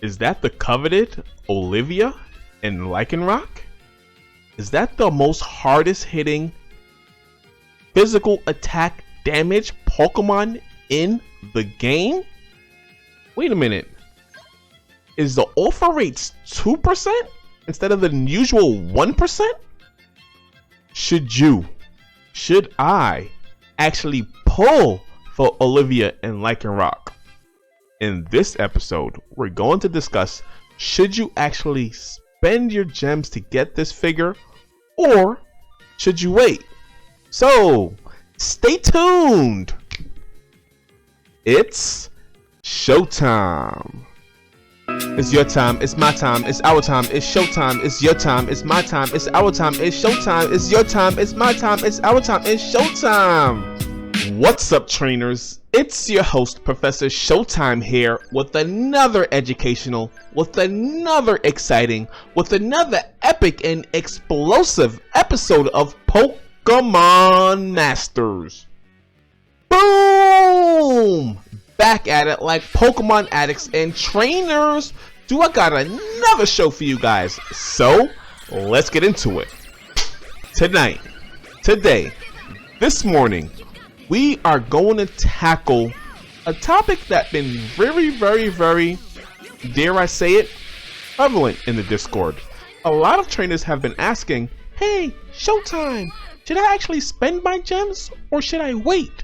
Is that the coveted Olivia and Lycanroc? Is that the most hardest hitting physical attack damage Pokemon in the game? Wait a minute. Is the alpha rates 2% instead of the usual 1%? Should I actually pull for Olivia and Lycanroc? In this episode, we're going to discuss, should you actually spend your gems to get this figure, or should you wait? So, stay tuned. It's showtime. It's your time, it's my time, it's our time, it's showtime, it's your time, it's my time, it's our time, it's showtime, it's your time, it's my time, it's our time, it's showtime. What's up, trainers? It's your host, Professor Showtime, here with another educational, with another exciting, with another epic and explosive episode of Pokemon Masters. Boom! Back at it like Pokemon addicts and trainers. I got another show for you guys. So, let's get into it. Today, this morning, we are going to tackle a topic that's been very, dare I say it, prevalent in the Discord. A lot of trainers have been asking, hey, Showtime, should I actually spend my gems or should I wait?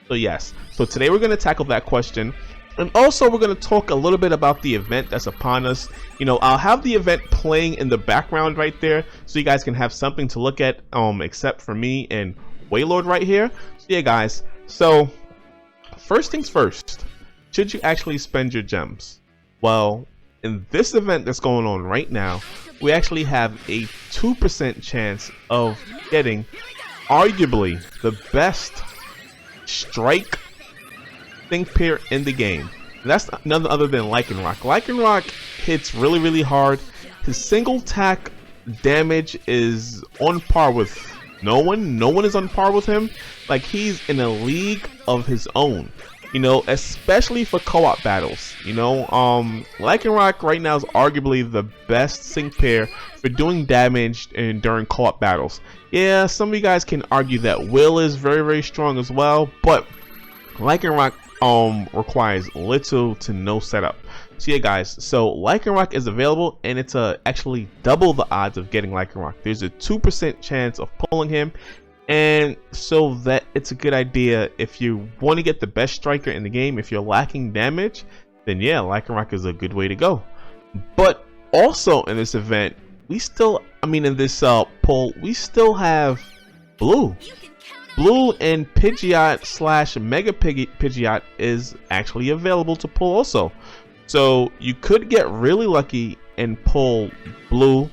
So yes, so today we're going to tackle that question, and also we're going to talk a little bit about the event that's upon us. You know, I'll have the event playing in the background right there, so you guys can have something to look at, except for me and Waylord right here. So yeah, guys, so first things first, should you actually spend your gems? Well, in this event that's going on right now, we actually have a 2% chance of getting arguably the best strike think pair in the game. And that's none other than Lycanroc. Lycanroc hits really hard. His single attack damage is on par with no one is on par with him. Like, he's in a league of his own, you know, especially for co-op battles. You know, Lycanroc right now is arguably the best sync pair for doing damage during co-op battles. Yeah, some of you guys can argue that Will is very strong as well, but Lycanroc requires little to no setup. So yeah, guys, so Lycanroc is available, and it's actually double the odds of getting Lycanroc. There's a 2% chance of pulling him, and so that it's a good idea if you want to get the best striker in the game. If you're lacking damage, then yeah, Lycanroc is a good way to go. But also in this event, we still, in this poll, we still have Blue and Pidgeot / Mega Pidgeot is actually available to pull also. So you could get really lucky and pull Blue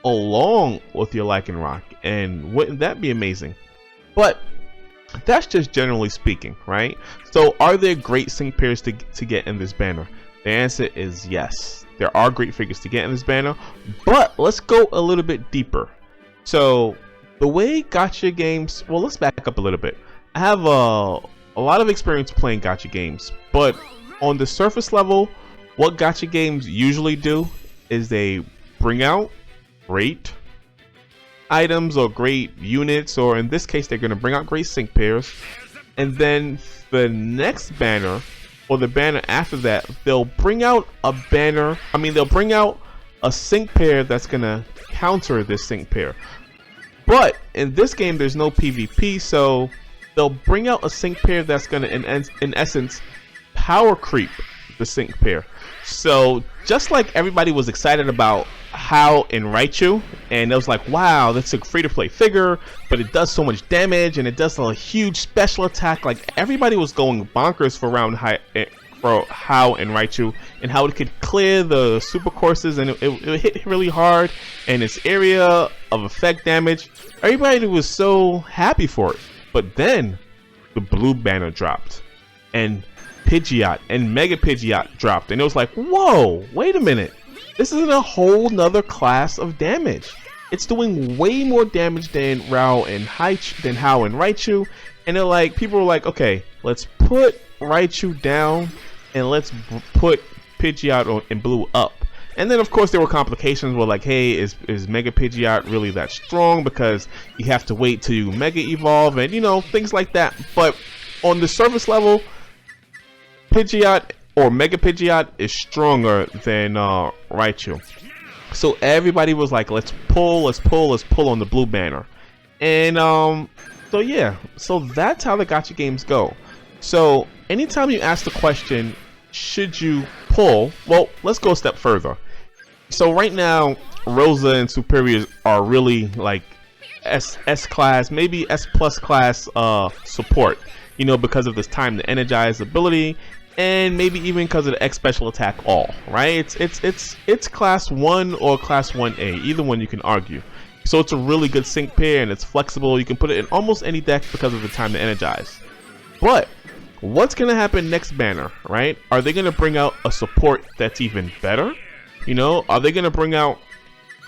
along with your Lycanroc, and wouldn't that be amazing? But that's just generally speaking, right? So are there great sync pairs to get in this banner? The answer is yes. There are great figures to get in this banner, but let's go a little bit deeper. So the way gacha games, well, let's back up a little bit. I have a lot of experience playing gacha games, but on the surface level, what gacha games usually do is they bring out great items or great units, or in this case, they're going to bring out great sync pairs, and then the next banner, or the banner after that, they'll bring out a banner, they'll bring out a sync pair that's going to counter this sync pair. But in this game, there's no PvP, so they'll bring out a sync pair that's going to, in essence, power creep the sync pair. So just like everybody was excited about How and Raichu, and it was like, wow, that's a free-to-play figure, but it does so much damage and it does a huge special attack. Like, everybody was going bonkers for How and Raichu, and how it could clear the super courses, and it hit really hard, and its area of effect damage. Everybody was so happy for it. But then the blue banner dropped, and Pidgeot and Mega Pidgeot dropped, and it was like, whoa, wait a minute, this is a whole nother class of damage. It's doing way more damage than How and Raichu, and they're like, people were like, okay, let's put Raichu down and let's put Pidgeot and blew up. And then of course there were complications where like, hey, is Mega Pidgeot really that strong, because you have to wait till you Mega Evolve and you know, things like that. But on the surface level, Pidgeot or Mega Pidgeot is stronger than Raichu. So everybody was like, let's pull on the blue banner. And so yeah, so that's how the gacha games go. So anytime you ask the question, should you pull? Well, let's go a step further. So right now, Rosa and Superiors are really like S class, maybe S plus class support. You know, because of this time to energize ability, and maybe even because of the X special attack all. Right? It's class 1 or class 1A, either one you can argue. So it's a really good sync pair and it's flexible. You can put it in almost any deck because of the time to energize. But what's gonna happen next banner, right? Are they gonna bring out a support that's even better? You know, are they gonna bring out,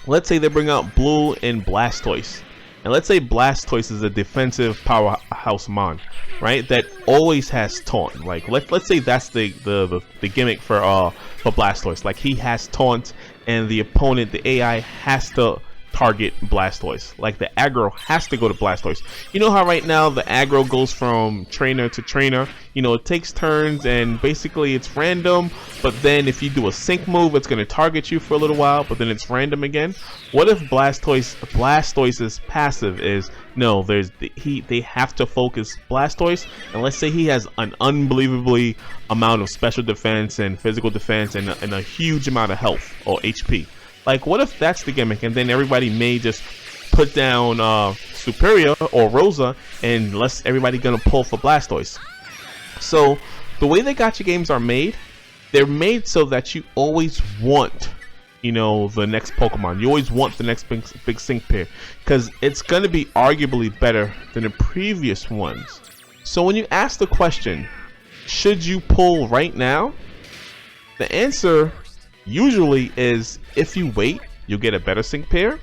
let's say they bring out Blue and Blastoise, and let's say Blastoise is a defensive powerhouse mon, right? That always has taunt. Like let's say that's the gimmick for Blastoise. Like he has taunt, and the opponent, the AI, has to target Blastoise. Like the aggro has to go to Blastoise. You know how right now the aggro goes from trainer to trainer? You know, it takes turns and basically it's random, but then if you do a sync move, it's going to target you for a little while, but then it's random again. What if Blastoise's passive is, no, they have to focus Blastoise, and let's say he has an unbelievably amount of special defense and physical defense and a huge amount of health or HP. Like, what if that's the gimmick, and then everybody may just put down Superior or Rosa, and everybody gonna pull for Blastoise. So the way the gacha games are made, they're made so that you always want, you know, the next Pokemon. You always want the next big sync pair, because it's gonna be arguably better than the previous ones. So when you ask the question, should you pull right now? The answer usually is, if you wait, you'll get a better sync pair,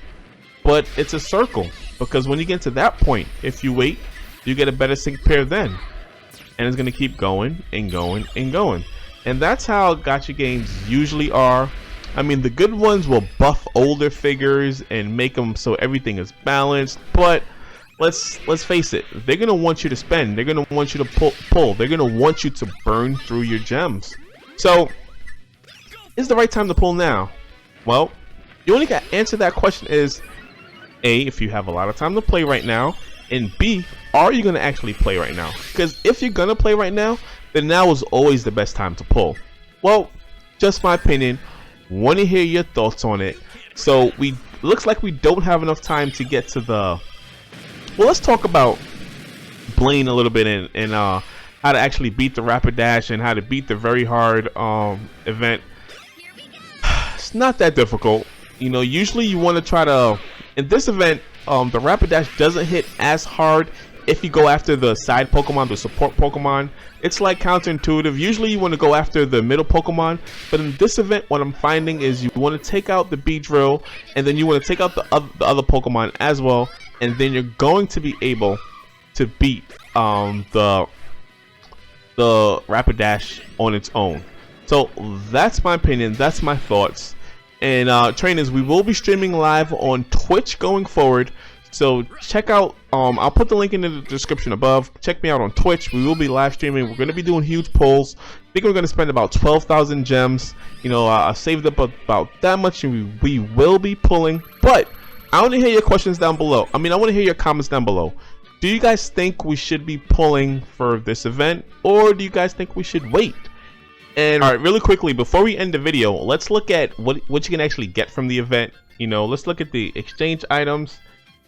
but it's a circle, because when you get to that point, if you wait, you get a better sync pair then, and it's going to keep going and going and going. And that's how gacha games usually are. I mean, the good ones will buff older figures and make them so everything is balanced, but let's face it, they're going to want you to spend, they're going to want you to pull, they're going to want you to burn through your gems. So is the right time to pull now? Well, the only answer to that question is A, if you have a lot of time to play right now, and B, are you going to actually play right now? Because if you're going to play right now, then now is always the best time to pull. Well, just my opinion. Want to hear your thoughts on it. So looks like we don't have enough time to get to the, well, let's talk about Blaine a little bit and how to actually beat the Rapidash and how to beat the very hard event. It's not that difficult. You know, usually you want to try to, in this event, the Rapidash doesn't hit as hard if you go after the side Pokemon, the support Pokemon. It's like counterintuitive. Usually you want to go after the middle Pokemon, but in this event, what I'm finding is you want to take out the Beedrill, and then you want to take out the other Pokemon as well, and then you're going to be able to beat the Rapidash on its own. So that's my opinion, that's my thoughts. And trainers, we will be streaming live on Twitch going forward, so check out, I'll put the link in the description above. Check me out on Twitch. We will be live streaming. We're going to be doing huge polls. I think we're going to spend about 12,000 gems. You know, I saved up about that much, and we will be pulling. But I want to hear your questions down below. I want to hear your comments down below. Do you guys think we should be pulling for this event, or do you guys think we should wait? And alright, really quickly, before we end the video, let's look at what you can actually get from the event. You know, let's look at the exchange items.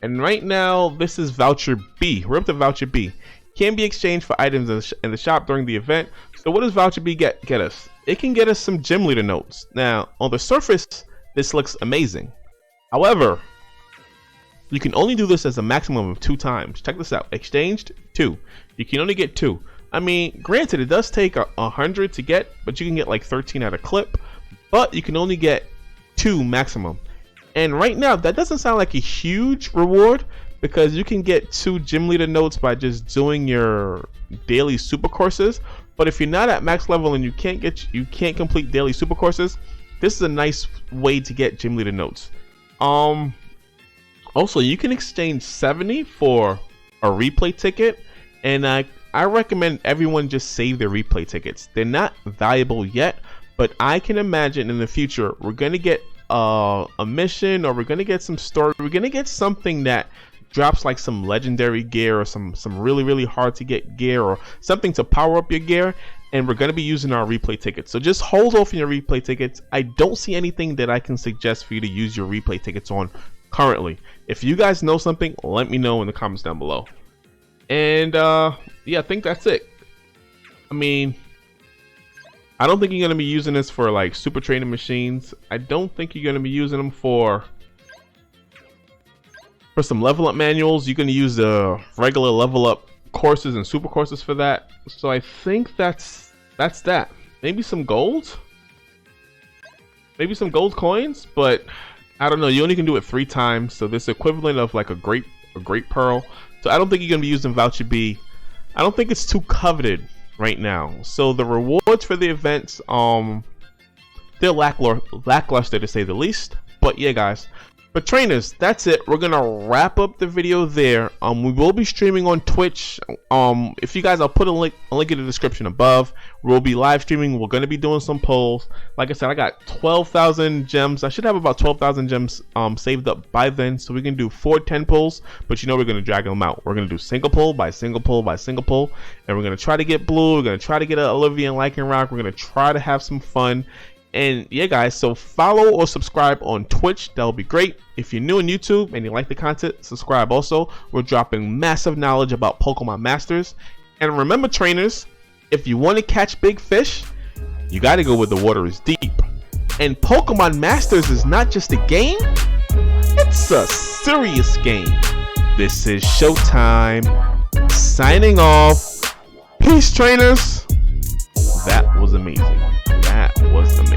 And right now, this is Voucher B. We're up to Voucher B. Can be exchanged for items in the shop during the event. So what does Voucher B get us? It can get us some gym leader notes. Now, on the surface, this looks amazing. However, you can only do this as a maximum of 2 times. Check this out. Exchanged, 2. You can only get 2. I mean, granted, it does take 100 to get, but you can get like 13 at a clip. But you can only get 2 maximum. And right now, that doesn't sound like a huge reward, because you can get 2 gym leader notes by just doing your daily super courses. But if you're not at max level and you can't complete daily super courses, this is a nice way to get gym leader notes. Also, you can exchange 70 for a replay ticket, and I recommend everyone just save their replay tickets. They're not valuable yet, but I can imagine in the future we're gonna get a mission, or we're gonna get some story. We're gonna get something that drops like some legendary gear, or some really hard to get gear, or something to power up your gear, and we're gonna be using our replay tickets. So just hold off on your replay tickets. I don't see anything that I can suggest for you to use your replay tickets on currently. If you guys know something, let me know in the comments down below. And yeah, I think that's it. I mean, I don't think you're gonna be using this for like super training machines. I don't think you're gonna be using them for some level up manuals. You're gonna use the regular level up courses and super courses for that. So I think that's that. Maybe some gold, maybe some gold coins, but I don't know. You only can do it 3 times, so this equivalent of like a great pearl. So I don't think you're gonna be using voucher B. I don't think it's too coveted right now. So the rewards for the events, they're lackluster to say the least. But yeah, guys. But trainers, that's it. We're gonna wrap up the video there. We will be streaming on Twitch. If you guys, I'll put a link in the description above. We'll be live streaming. We're gonna be doing some polls. Like I said, I got 12,000 gems. I should have about 12,000 gems saved up by then, so we can do 4 10 polls. But you know we're gonna drag them out. We're gonna do single poll by single poll by single poll, and we're gonna try to get blue. We're gonna try to get an Olivia and Lycanroc. We're gonna try to have some fun. And yeah, guys, so follow or subscribe on Twitch. That'll be great. If you're new on YouTube and you like the content, subscribe also. We're dropping massive knowledge about Pokemon Masters. And remember, trainers, if you want to catch big fish, you got to go where the water is deep. And Pokemon Masters is not just a game, it's a serious game. This is Showtime, signing off. Peace, trainers. That was amazing. That was amazing.